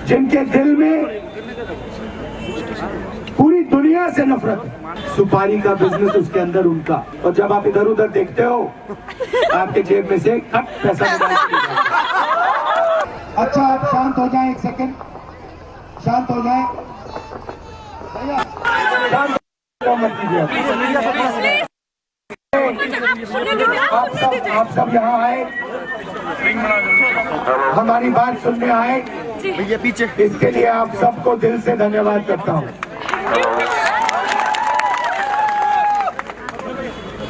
जिनके दिल में पूरी दुनिया से नफरत है। सुपारी का बिजनेस उसके अंदर उनका, और जब आप इधर उधर देखते हो आपके जेब में से खट पैसा निकाल के जाता है। अच्छा, आप शांत हो जाएं, एक सेकंड शांत हो जाएं भैया, शांत मत कीजिए। आप सब यहाँ आए, हमारी बात सुनने आए, भैया पीछे। इसके लिए आप सबको दिल से धन्यवाद करता हूँ।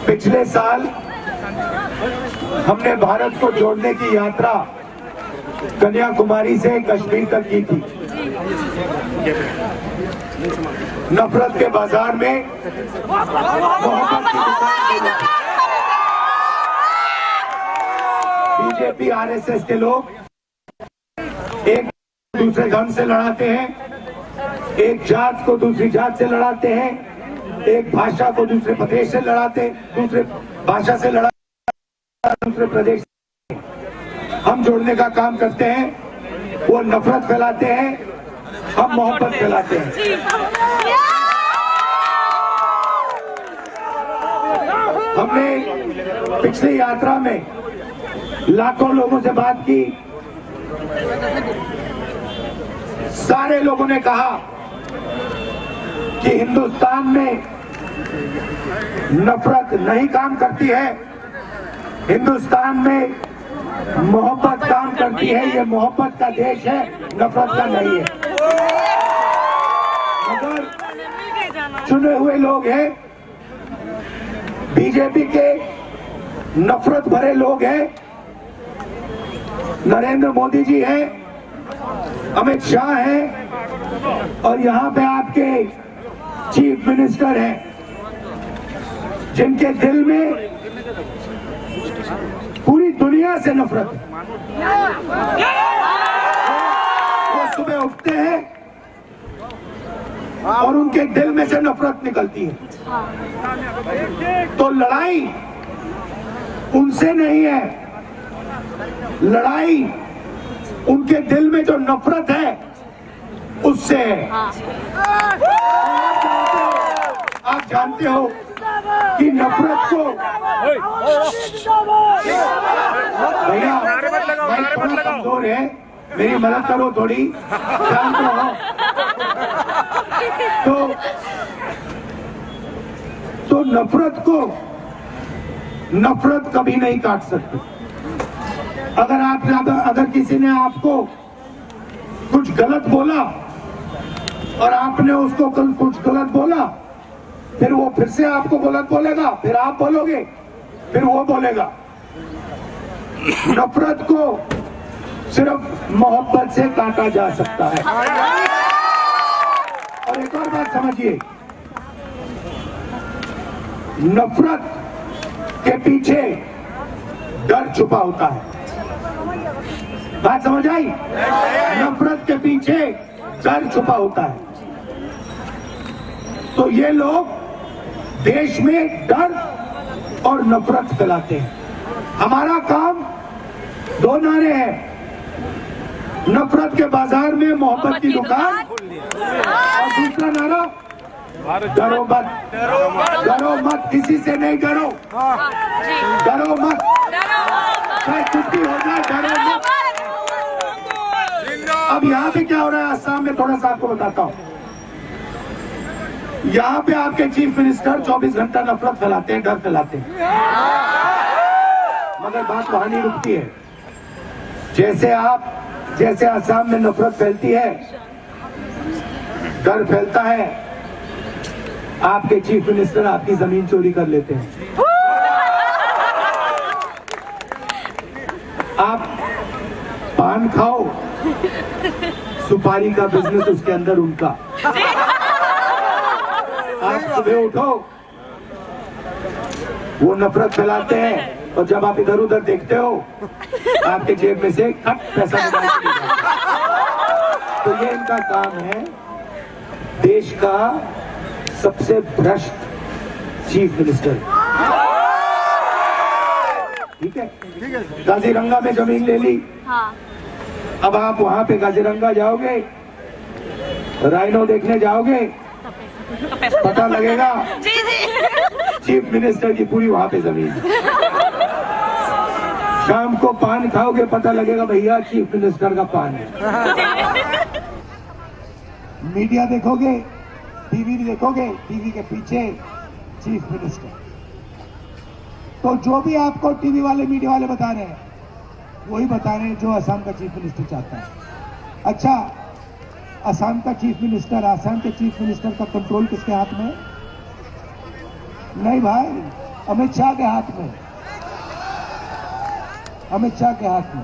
पिछले साल हमने भारत को जोड़ने की यात्रा कन्याकुमारी से कश्मीर तक की थी। नफरत के बाजार में मोहब्बत की दुकान पे बीजेपी आरएसएस के लोग एक दूसरे धर्म से लड़ाते हैं, एक जात को दूसरी जात से लड़ाते हैं, एक भाषा को दूसरे प्रदेश से लड़ाते, दूसरे भाषा से लड़ाते, दूसरे प्रदेश से। हम जोड़ने का काम करते हैं, वो नफरत फैलाते हैं, हम मोहब्बत फैलाते हैं। हमने पिछली यात्रा में लाखों लोगों से बात की, सारे लोगों ने कहा कि हिंदुस्तान में नफरत नहीं काम करती है, हिंदुस्तान में मोहब्बत काम करती है। ये मोहब्बत का देश है, नफरत का नहीं है। मगर चुने हुए लोग हैं, बीजेपी के नफरत भरे लोग हैं, नरेंद्र मोदी जी हैं, अमित शाह हैं, और यहाँ पे आपके चीफ मिनिस्टर हैं, जिनके दिल में पूरी दुनिया से नफरत है। वो सुबह उठते हैं और उनके दिल में से नफरत निकलती है। तो लड़ाई उनसे नहीं है, लड़ाई उनके दिल में जो नफरत है उससे है। आप जानते हो कि नफरत को भैया थोड़ा कमजोर है, मेरी मदद करो थोड़ी, शांत रहो। तो नफरत कभी नहीं काट सकती। अगर किसी ने आपको कुछ गलत बोला और आपने उसको कुछ गलत बोला, फिर वो फिर से आपको गलत बोलेगा, फिर आप बोलोगे, फिर वो बोलेगा। नफरत को सिर्फ मोहब्बत से काटा जा सकता है। और एक और बात समझिए, नफरत के पीछे डर छुपा होता है। बात समझ आई? नफरत के पीछे डर छुपा होता है। तो ये लोग देश में डर और नफरत फैलाते हैं। हमारा काम दो नारे हैं, नफरत के बाजार में मोहब्बत की दुकान, और दूसरा नारा डरो मत, डरो मत, किसी से नहीं डरो, डरो मत, चाहे कुछ भी हो जाए डरो मत। अब यहाँ पे क्या हो रहा है असम में, थोड़ा सा आपको बताता हूँ। यहाँ पे आपके चीफ मिनिस्टर 24 घंटा नफरत फैलाते हैं, डर फैलाते हैं, मगर बात वहां नहीं रुकती है। जैसे असम में नफरत फैलती है, डर फैलता है, आपके चीफ मिनिस्टर आपकी जमीन चोरी कर लेते हैं। आप पान खाओ, सुपारी का बिजनेस उसके अंदर उनका। आप सुबह उठो, वो नफरत फैलाते हैं, और जब आप इधर उधर देखते हो आपके जेब में से खट पैसा निकाल के जाता है। तो ये इनका काम है। देश का सबसे भ्रष्ट चीफ मिनिस्टर, ठीक है? काजीरंगा में जमीन ले ली, अब आप वहां पे काजीरंगा जाओगे, राइनो देखने जाओगे, पता लगेगा चीफ मिनिस्टर की पूरी वहां पे जमीन। शाम को पान खाओगे, पता लगेगा भैया चीफ मिनिस्टर का पान है। मीडिया देखोगे, टीवी देखोगे, टीवी के पीछे चीफ मिनिस्टर। तो जो भी आपको टीवी वाले, मीडिया वाले बता रहे हैं, वही बता रहे हैं जो असम का चीफ मिनिस्टर चाहता है। अच्छा, असम का चीफ मिनिस्टर, असम के चीफ मिनिस्टर का कंट्रोल किसके हाथ में है? नहीं भाई, अमित शाह के हाथ में, अमित शाह के हाथ में।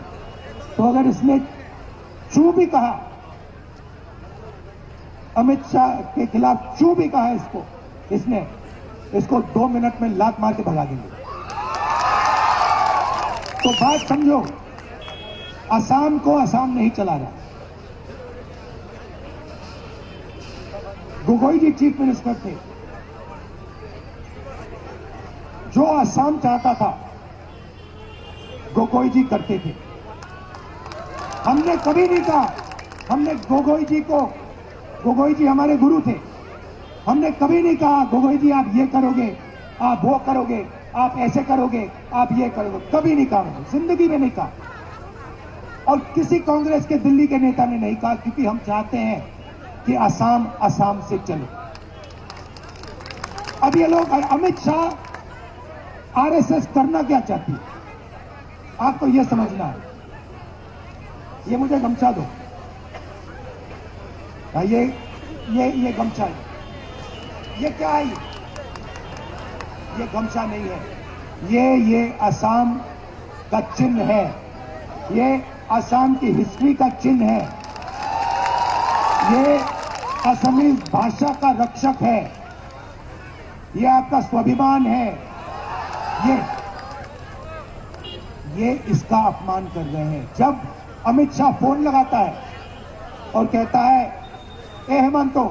तो अगर इसने चू भी कहा, अमित शाह के खिलाफ चू भी कहा इसको 2 मिनट में लात मार के भगा देंगे। तो बात समझो, असम को असम नहीं चला रहा। गोगोई जी चीफ मिनिस्टर थे, जो असम चाहता था गोगोई जी करते थे। हमने कभी नहीं कहा, हमने गोगोई जी हमारे गुरु थे, हमने कभी नहीं कहा गोगोई जी आप ये करोगे, आप वो करोगे, आप ऐसे करोगे, आप ये करोगे, कभी नहीं कहा, जिंदगी में नहीं कहा। और किसी कांग्रेस के दिल्ली के नेता ने नहीं कहा, क्योंकि हम चाहते हैं कि असम से चले। अब ये लोग, अमित शाह आरएसएस करना क्या चाहती है, आपको ये समझना है। ये मुझे गमछा दो, ये गमछा है, ये क्या है? ये गमछा नहीं है, ये असम का चिन्ह है, ये असम की हिस्ट्री का चिन्ह है, ये असमी भाषा का रक्षक है, ये आपका स्वाभिमान है। ये इसका अपमान कर रहे हैं। जब अमित शाह फोन लगाता है और कहता है, ए हेमंतो,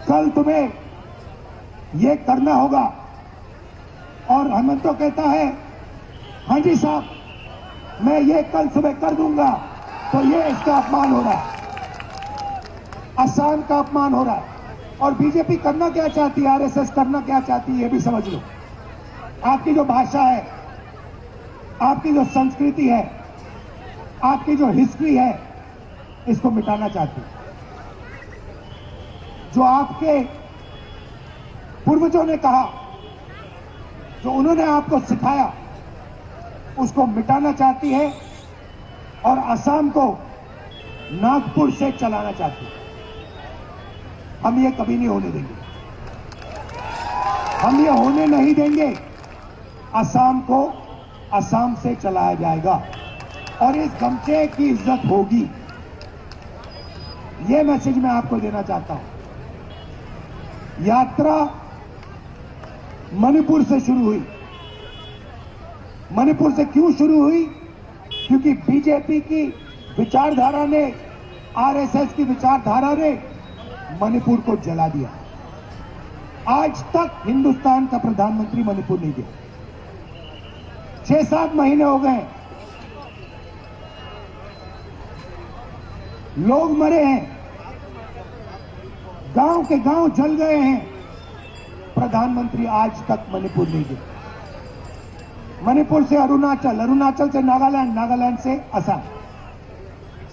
कल तुम्हें ये करना होगा, और हेमंतो कहता है, हाँ जी साहब, मैं ये कल सुबह कर दूंगा, तो ये इसका अपमान हो रहा है, असम का अपमान हो रहा है। और बीजेपी करना क्या चाहती है, आरएसएस करना क्या चाहती है, ये भी समझ लो। आपकी जो भाषा है, आपकी जो संस्कृति है, आपकी जो हिस्ट्री है, इसको मिटाना चाहती है। जो आपके पूर्वजों ने कहा, जो उन्होंने आपको सिखाया, उसको मिटाना चाहती है, और असम को नागपुर से चलाना चाहती है। हम ये कभी नहीं होने देंगे, हम ये होने नहीं देंगे। असम को असम से चलाया जाएगा, और इस गमछे की इज्जत होगी। ये मैसेज मैं आपको देना चाहता हूं। यात्रा मणिपुर से शुरू हुई। मणिपुर से क्यों शुरू हुई? क्योंकि बीजेपी की विचारधारा ने, आरएसएस की विचारधारा ने मणिपुर को जला दिया। आज तक हिंदुस्तान का प्रधानमंत्री मणिपुर नहीं गया। 6-7 महीने हो गए, लोग मरे हैं, गांव के गांव जल गए हैं, प्रधानमंत्री आज तक मणिपुर नहीं गए। मणिपुर से अरुणाचल, अरुणाचल से नागालैंड, नागालैंड से असम,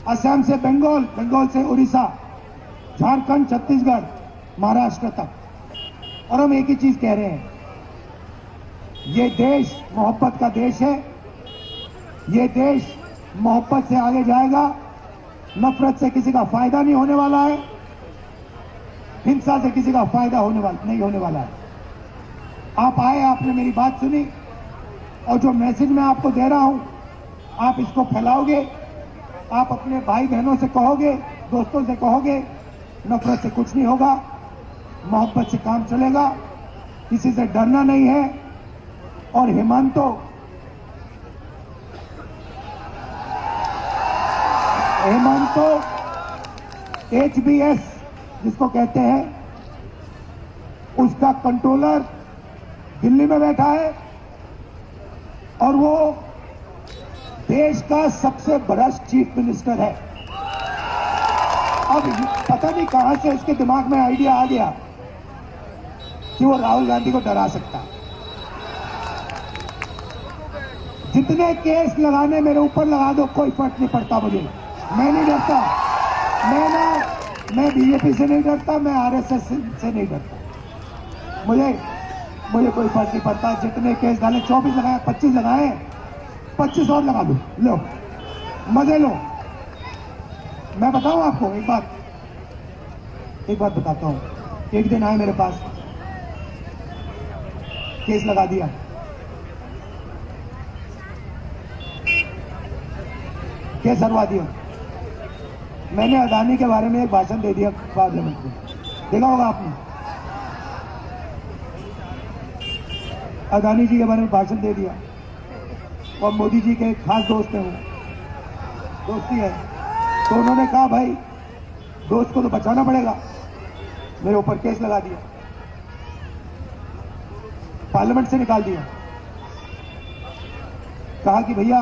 असम से बंगाल, बंगाल से उड़ीसा, झारखंड, छत्तीसगढ़, महाराष्ट्र तक। और हम एक ही चीज कह रहे हैं, ये देश मोहब्बत का देश है, ये देश मोहब्बत से आगे जाएगा। नफरत से किसी का फायदा नहीं होने वाला है, हिंसा से किसी का फायदा नहीं होने वाला है। आप आए, आपने मेरी बात सुनी, और जो मैसेज मैं आपको दे रहा हूं, आप इसको फैलाओगे, आप अपने भाई बहनों से कहोगे, दोस्तों से कहोगे, नफरत से कुछ नहीं होगा, मोहब्बत से काम चलेगा, किसी से डरना नहीं है। और हेमंतो, HBS जिसको कहते हैं, उसका कंट्रोलर दिल्ली में बैठा है, और वो देश का सबसे बड़ा चीफ मिनिस्टर है। अब पता नहीं कहां से उसके दिमाग में आइडिया आ गया कि वो राहुल गांधी को डरा सकता है। जितने केस लगाने मेरे ऊपर लगा दो, कोई फर्क नहीं पड़ता मुझे। मैं नहीं डरता। मैं बीजेपी से नहीं डरता, मैं आरएसएस से नहीं डरता। मुझे कोई फर्क नहीं पड़ता। जितने केस डाले, 24 लगाए, 25 लगाए, 25 और लगा दो, लो मजे लो। मैं बताऊं आपको एक बात बताता हूं। एक दिन आए मेरे पास, केस लगा दिया, केस हरवा दिया। मैंने अदानी के बारे में एक भाषण दे दिया पार्लियामेंट में, देखा होगा आपने। अदानी जी के बारे में भाषण दे दिया और मोदी जी के खास दोस्त हैं, वो दोस्ती है। तो उन्होंने कहा भाई दोस्त को तो बचाना पड़ेगा, मेरे ऊपर केस लगा दिया, पार्लियामेंट से निकाल दिया। कहा कि भैया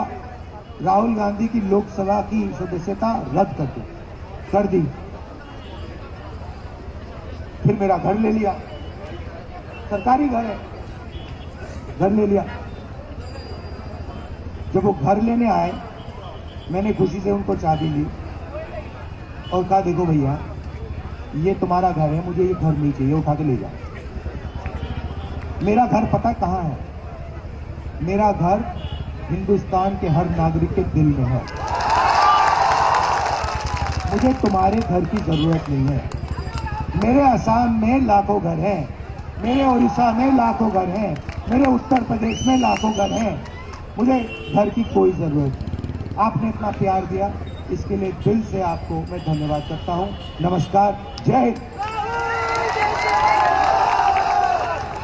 राहुल गांधी की लोकसभा की सदस्यता रद्द कर दो, कर दी। फिर मेरा घर ले लिया, सरकारी घर है, घर ले लिया। जब वो घर लेने आए, मैंने खुशी से उनको चाबी ली और कहा देखो भैया ये तुम्हारा घर है, मुझे ये घर नहीं चाहिए, उठा के ले जाओ। मेरा घर पता कहाँ है? मेरा घर हिंदुस्तान के हर नागरिक के दिल में है। मुझे तुम्हारे घर की जरूरत नहीं है। मेरे असम में लाखों घर हैं, मेरे उड़ीसा में लाखों घर हैं, मेरे उत्तर प्रदेश में लाखों घर हैं। मुझे घर की कोई जरूरत नहीं। आपने इतना प्यार दिया, इसके लिए दिल से आपको मैं धन्यवाद करता हूं। नमस्कार, जय हिंद।